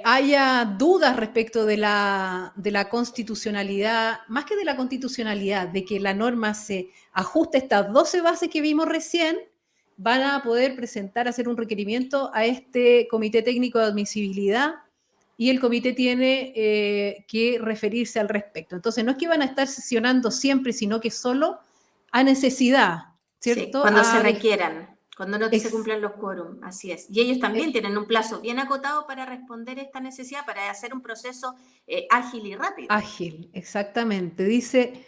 haya dudas respecto de la constitucionalidad, más que de la constitucionalidad, de que la norma se ajuste a estas 12 bases que vimos recién, van a poder presentar, hacer un requerimiento a este Comité Técnico de Admisibilidad y el comité tiene que referirse al respecto. Entonces, no es que van a estar sesionando siempre, sino que solo a necesidad, ¿cierto? Sí, cuando se requieran, cuando no se cumplan los quórum, así es. Y ellos también tienen un plazo bien acotado para responder esta necesidad, para hacer un proceso ágil y rápido. Ágil, exactamente. Dice,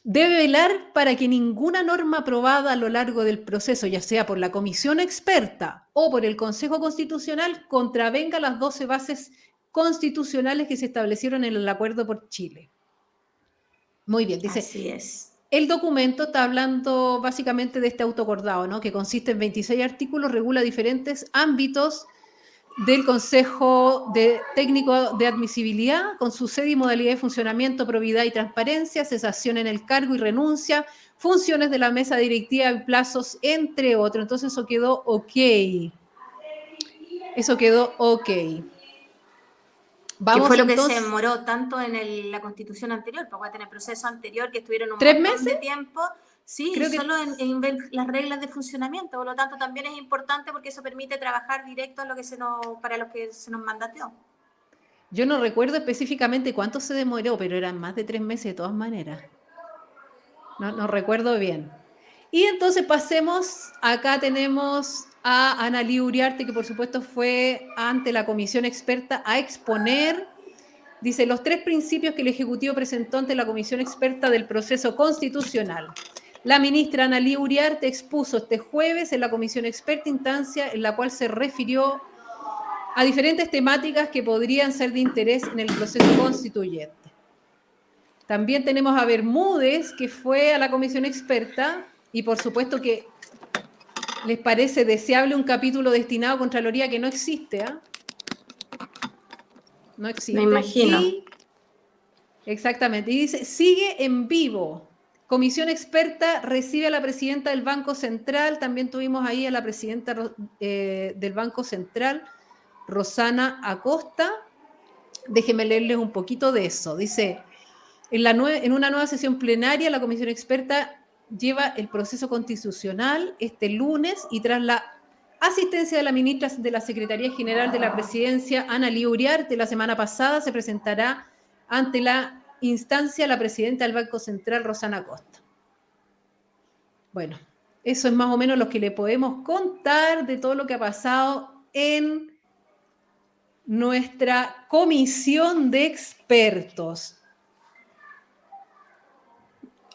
debe velar para que ninguna norma aprobada a lo largo del proceso, ya sea por la comisión experta o por el Consejo Constitucional, contravenga las 12 bases constitucionales que se establecieron en el Acuerdo por Chile. Muy bien, dice. Así es. El documento está hablando básicamente de este autoacordado, ¿no? Que consiste en 26 artículos, regula diferentes ámbitos del Consejo Técnico de Admisibilidad, con su sede y modalidad de funcionamiento, probidad y transparencia, cesación en el cargo y renuncia, funciones de la mesa directiva y plazos, entre otros. Entonces eso quedó ok. Eso quedó ok. Vamos, que fue lo entonces, que se demoró tanto en la Constitución anterior, porque en el proceso anterior que estuvieron un montón de tiempo, sí, creo solo en ver las reglas de funcionamiento, por lo tanto también es importante porque eso permite trabajar directo a lo que para lo que se nos mandateó. Yo no recuerdo específicamente cuánto se demoró, pero eran más de 3 meses de todas maneras. No recuerdo bien. Y entonces pasemos, acá tenemos a Analí Uriarte, que por supuesto fue ante la comisión experta a exponer, dice, los 3 principios que el Ejecutivo presentó ante la comisión experta del proceso constitucional. La ministra Analí Uriarte expuso este jueves en la comisión experta, instancia en la cual se refirió a diferentes temáticas que podrían ser de interés en el proceso constituyente. También tenemos a Bermúdez, que fue a la comisión experta, y por supuesto que les parece deseable un capítulo destinado a Contraloría que no existe, ¿eh? No existe. Me imagino. Exactamente. Y dice, sigue en vivo. Comisión experta recibe a la presidenta del Banco Central. También tuvimos ahí a la presidenta del Banco Central, Rosana Acosta. Déjenme leerles un poquito de eso. Dice, en una nueva sesión plenaria, la comisión experta lleva el proceso constitucional este lunes y tras la asistencia de la ministra de la Secretaría General de la Presidencia, Analí Uriarte, la semana pasada se presentará ante la instancia la presidenta del Banco Central, Rosana Acosta. Bueno, eso es más o menos lo que le podemos contar de todo lo que ha pasado en nuestra comisión de expertos.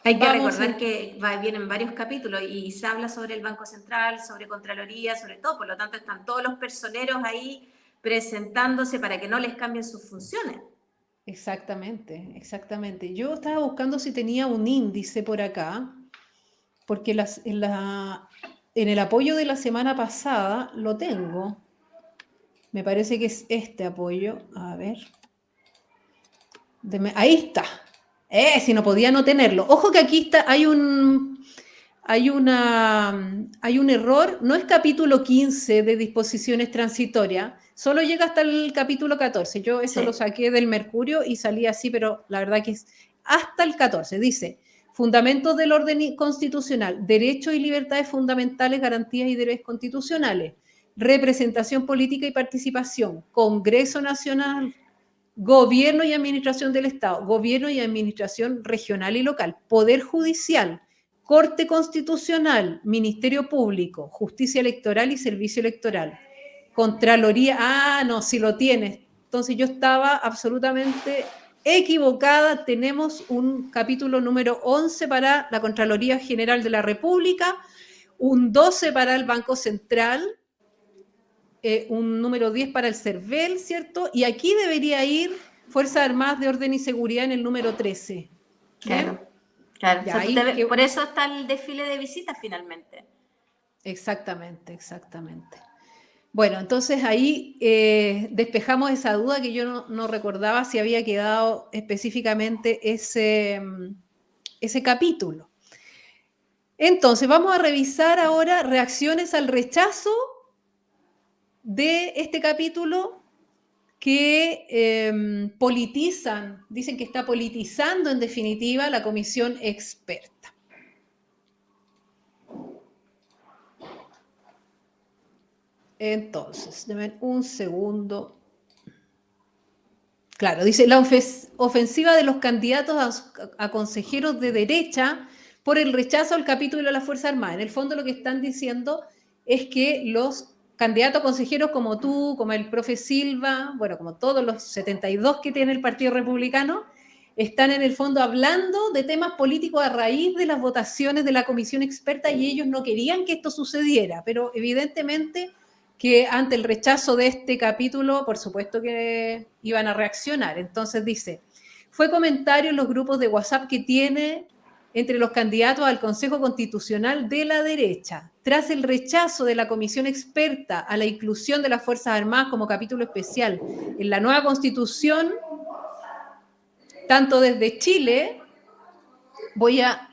Hay que recordar que vienen varios capítulos y se habla sobre el Banco Central, sobre Contraloría, sobre todo, por lo tanto están todos los personeros ahí presentándose para que no les cambien sus funciones. Exactamente, exactamente. Yo estaba buscando si tenía un índice por acá, porque en el apoyo de la semana pasada lo tengo. Me parece que es este apoyo. A ver. Ahí está. Si no podía no tenerlo. Ojo que aquí está, hay un error. No es capítulo 15 de disposiciones transitorias. Solo llega hasta el capítulo 14. Yo eso lo saqué del Mercurio y salí así, pero la verdad que es hasta el 14. Dice, fundamentos del orden constitucional, derechos y libertades fundamentales, garantías y deberes constitucionales. representación política y participación, Congreso Nacional, Gobierno y Administración del Estado, Gobierno y Administración regional y local, Poder Judicial, Corte Constitucional, Ministerio Público, Justicia Electoral y Servicio Electoral, Contraloría, no, si lo tienes. Entonces yo estaba absolutamente equivocada. Tenemos un capítulo número 11 para la Contraloría General de la República, un 12 para el Banco Central, un número 10 para el CERVEL, ¿cierto? Y aquí debería ir Fuerzas Armadas de Orden y Seguridad en el número 13. Claro, claro. Ya, O sea, por eso está el desfile de visitas finalmente. Exactamente, exactamente. Bueno, entonces ahí despejamos esa duda que yo no recordaba si había quedado específicamente ese capítulo. Entonces, vamos a revisar ahora reacciones al rechazo de este capítulo que politizan, dicen que está politizando en definitiva la comisión experta. Entonces, denme un segundo. Claro, dice la ofensiva de los candidatos a consejeros de derecha por el rechazo al capítulo de la Fuerza Armada. En el fondo lo que están diciendo es que los candidatos a consejeros como tú, como el profe Silva, bueno, como todos los 72 que tiene el Partido Republicano, están en el fondo hablando de temas políticos a raíz de las votaciones de la comisión experta y ellos no querían que esto sucediera, pero evidentemente que ante el rechazo de este capítulo, por supuesto que iban a reaccionar. Entonces dice, fue comentario en los grupos de WhatsApp que tiene entre los candidatos al Consejo Constitucional de la derecha. Tras el rechazo de la comisión experta a la inclusión de las Fuerzas Armadas como capítulo especial en la nueva Constitución, tanto desde Chile, voy a...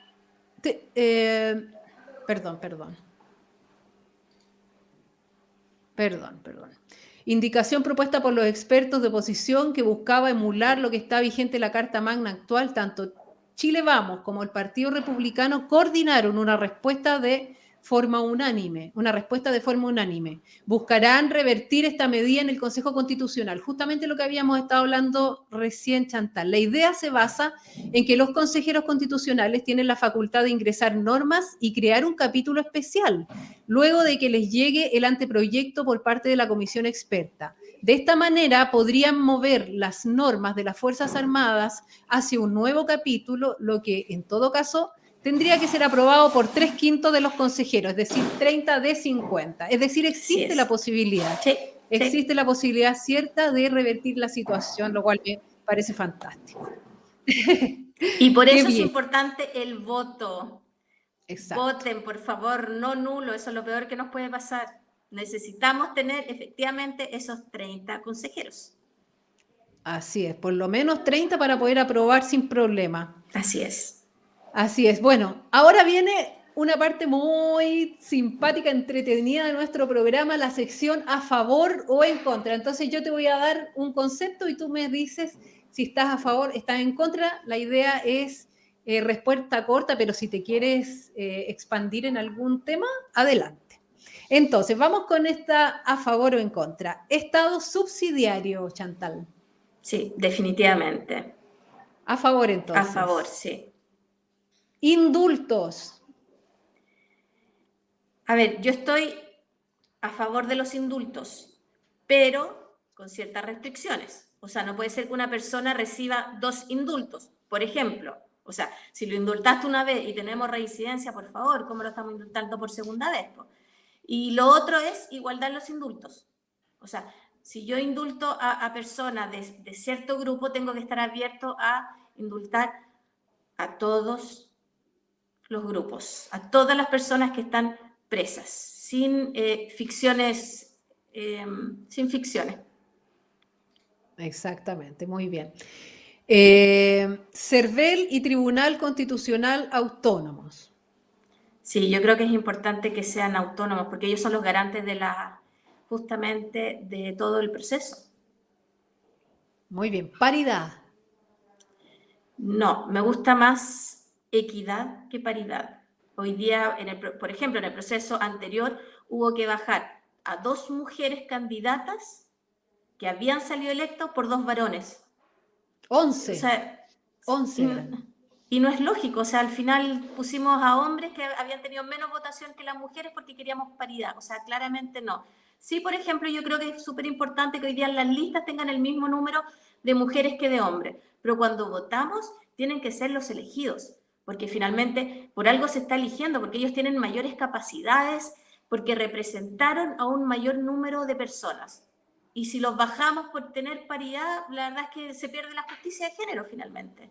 Perdón. Indicación propuesta por los expertos de oposición que buscaba emular lo que está vigente en la Carta Magna actual. Tanto Chile Vamos como el Partido Republicano coordinaron una respuesta de forma unánime. Buscarán revertir esta medida en el Consejo Constitucional. Justamente lo que habíamos estado hablando recién, Chantal. La idea se basa en que los consejeros constitucionales tienen la facultad de ingresar normas y crear un capítulo especial, luego de que les llegue el anteproyecto por parte de la comisión experta. De esta manera podrían mover las normas de las Fuerzas Armadas hacia un nuevo capítulo, lo que en todo caso tendría que ser aprobado por 3/5 de los consejeros, es decir, 30 de 50. Es decir, existe la posibilidad. Sí, existe la posibilidad cierta de revertir la situación, lo cual me parece fantástico. Y por eso es importante el voto. Exacto. Voten, por favor, no nulo, eso es lo peor que nos puede pasar. Necesitamos tener efectivamente esos 30 consejeros. Así es, por lo menos 30 para poder aprobar sin problema. Así es. Así es. Bueno, ahora viene una parte muy simpática, entretenida de nuestro programa, la sección a favor o en contra. Entonces yo te voy a dar un concepto y tú me dices si estás a favor, estás en contra. La idea es respuesta corta, pero si te quieres expandir en algún tema, adelante. Entonces, vamos con esta a favor o en contra. Estado subsidiario, Chantal. Sí, definitivamente. A favor, entonces. A favor, sí. Indultos. A ver, yo estoy a favor de los indultos, pero con ciertas restricciones. O sea, no puede ser que una persona reciba 2 indultos, por ejemplo. O sea, si lo indultaste una vez y tenemos reincidencia, por favor, ¿cómo lo estamos indultando por segunda vez? Y lo otro es igualdad en los indultos. O sea, si yo indulto a personas de cierto grupo, tengo que estar abierto a indultar a todos los grupos, a todas las personas que están presas, sin ficciones. Exactamente, muy bien. CERVEL y Tribunal Constitucional autónomos. Sí, yo creo que es importante que sean autónomos porque ellos son los garantes justamente de todo el proceso. Muy bien. Paridad. No, me gusta más equidad que paridad. Hoy día, por ejemplo, en el proceso anterior hubo que bajar a 2 mujeres candidatas que habían salido electos por 2 varones. 11. O sea, 11 eran. y no es lógico, o sea, al final pusimos a hombres que habían tenido menos votación que las mujeres porque queríamos paridad, o sea, claramente no. Sí, por ejemplo, yo creo que es súper importante que hoy día las listas tengan el mismo número de mujeres que de hombres, pero cuando votamos tienen que ser los elegidos, porque finalmente por algo se está eligiendo, porque ellos tienen mayores capacidades, porque representaron a un mayor número de personas. Y si los bajamos por tener paridad, la verdad es que se pierde la justicia de género finalmente.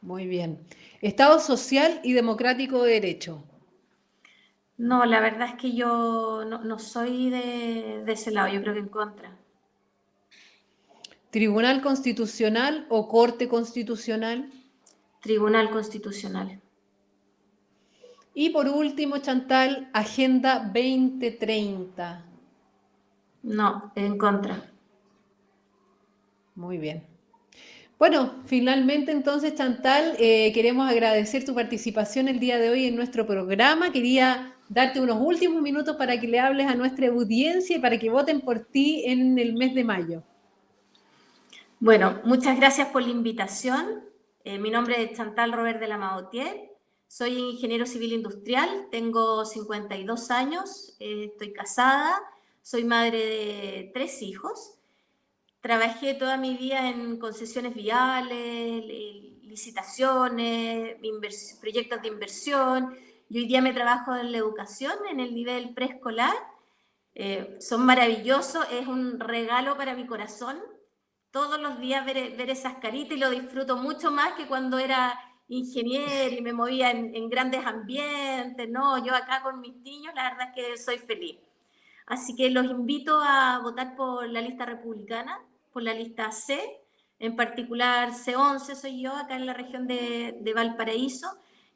Muy bien. Estado social y democrático de derecho. No, la verdad es que yo no soy de ese lado, yo creo que en contra. Tribunal Constitucional o Corte Constitucional. Tribunal Constitucional. Y por último, Chantal, Agenda 2030. No, en contra. Muy bien. Bueno, finalmente entonces, Chantal, queremos agradecer tu participación el día de hoy en nuestro programa. Quería darte unos últimos minutos para que le hables a nuestra audiencia y para que voten por ti en el mes de mayo. Bueno, muchas gracias por la invitación. Mi nombre es Chantal Robert de la Maotier. Soy ingeniero civil industrial, tengo 52 años, estoy casada, soy madre de 3 hijos. Trabajé toda mi vida en concesiones viales, licitaciones, proyectos de inversión, y hoy día me trabajo en la educación, en el nivel preescolar. Son maravillosos, es un regalo para mi corazón. Todos los días ver esas caritas y lo disfruto mucho más que cuando era ingeniero y me movía en grandes ambientes. No, yo acá con mis niños la verdad es que soy feliz. Así que los invito a votar por la lista republicana, por la lista C, en particular C11 soy yo, acá en la región de Valparaíso.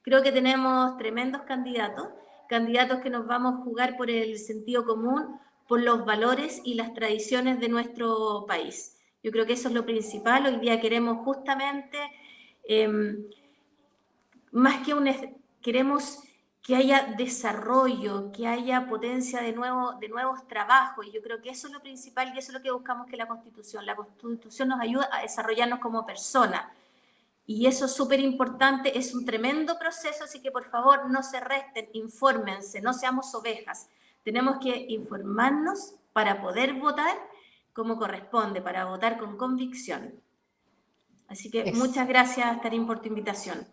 Creo que tenemos tremendos candidatos que nos vamos a jugar por el sentido común, por los valores y las tradiciones de nuestro país. Yo creo que eso es lo principal. Hoy día queremos justamente, queremos que haya desarrollo, que haya potencia de nuevos trabajos. Y yo creo que eso es lo principal y eso es lo que buscamos que la Constitución. La Constitución nos ayuda a desarrollarnos como personas. Y eso es súper importante, es un tremendo proceso, así que por favor no se resten, infórmense, no seamos ovejas. Tenemos que informarnos para poder votar como corresponde, para votar con convicción. Así que muchas gracias, Tarín, por tu invitación.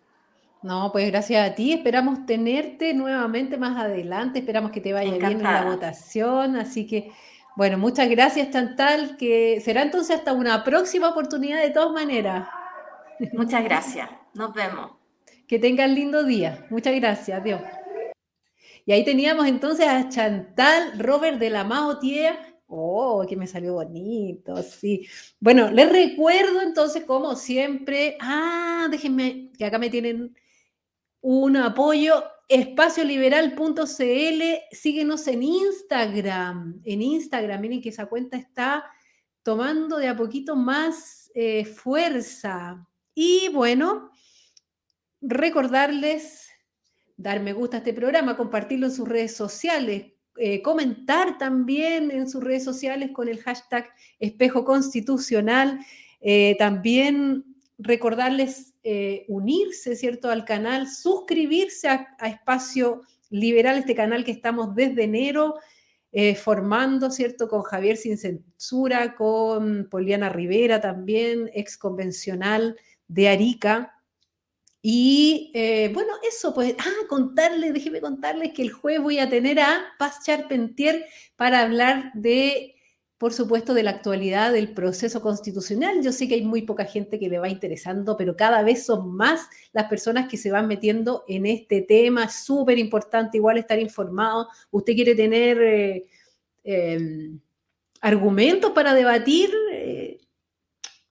No, pues gracias a ti. Esperamos tenerte nuevamente más adelante. Esperamos que te vaya bien en la votación. Así que, bueno, muchas gracias, Chantal, que será entonces hasta una próxima oportunidad de todas maneras. Muchas gracias. Nos vemos. Que tengan lindo día. Muchas gracias. Adiós. Y ahí teníamos entonces a Chantal Robert de la Maotier. Oh, que me salió bonito, sí. Bueno, les recuerdo entonces, como siempre, déjenme, que acá me tienen un apoyo, espacioliberal.cl, síguenos en Instagram, miren que esa cuenta está tomando de a poquito más fuerza. Y bueno, recordarles, dar me gusta a este programa, compartirlo en sus redes sociales, comentar también en sus redes sociales con el hashtag Espejo Constitucional, también recordarles unirse, ¿cierto?, al canal, suscribirse a Espacio Liberal, este canal que estamos desde enero formando, ¿cierto?, con Javier Sin Censura, con Poliana Rivera también, ex convencional de Arica. Y bueno, eso, pues, déjeme contarles que el jueves voy a tener a Paz Charpentier para hablar de, por supuesto, de la actualidad del proceso constitucional. Yo sé que hay muy poca gente que le va interesando, pero cada vez son más las personas que se van metiendo en este tema. Es súper importante igual estar informado. Usted quiere tener argumentos para debatir,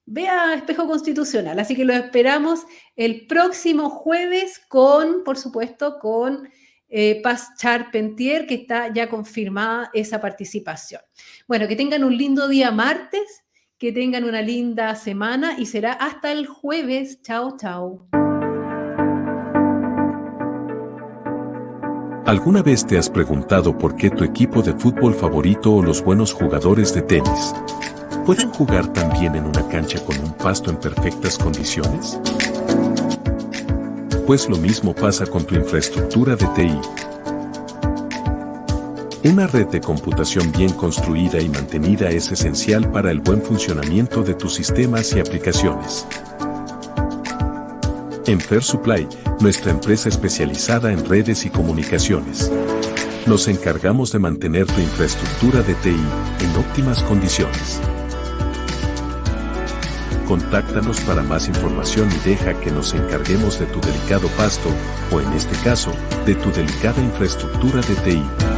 vea Espejo Constitucional. Así que lo esperamos el próximo jueves con, por supuesto, con Paz Charpentier, que está ya confirmada esa participación. Bueno, que tengan un lindo día martes, que tengan una linda semana y será hasta el jueves. Chao, chao. ¿Alguna vez te has preguntado por qué tu equipo de fútbol favorito o los buenos jugadores de tenis pueden jugar también en una cancha con un pasto en perfectas condiciones? Pues lo mismo pasa con tu infraestructura de TI. Una red de computación bien construida y mantenida es esencial para el buen funcionamiento de tus sistemas y aplicaciones. En Fair Supply, nuestra empresa especializada en redes y comunicaciones, nos encargamos de mantener tu infraestructura de TI en óptimas condiciones. Contáctanos para más información y deja que nos encarguemos de tu delicado pasto, o en este caso, de tu delicada infraestructura de TI.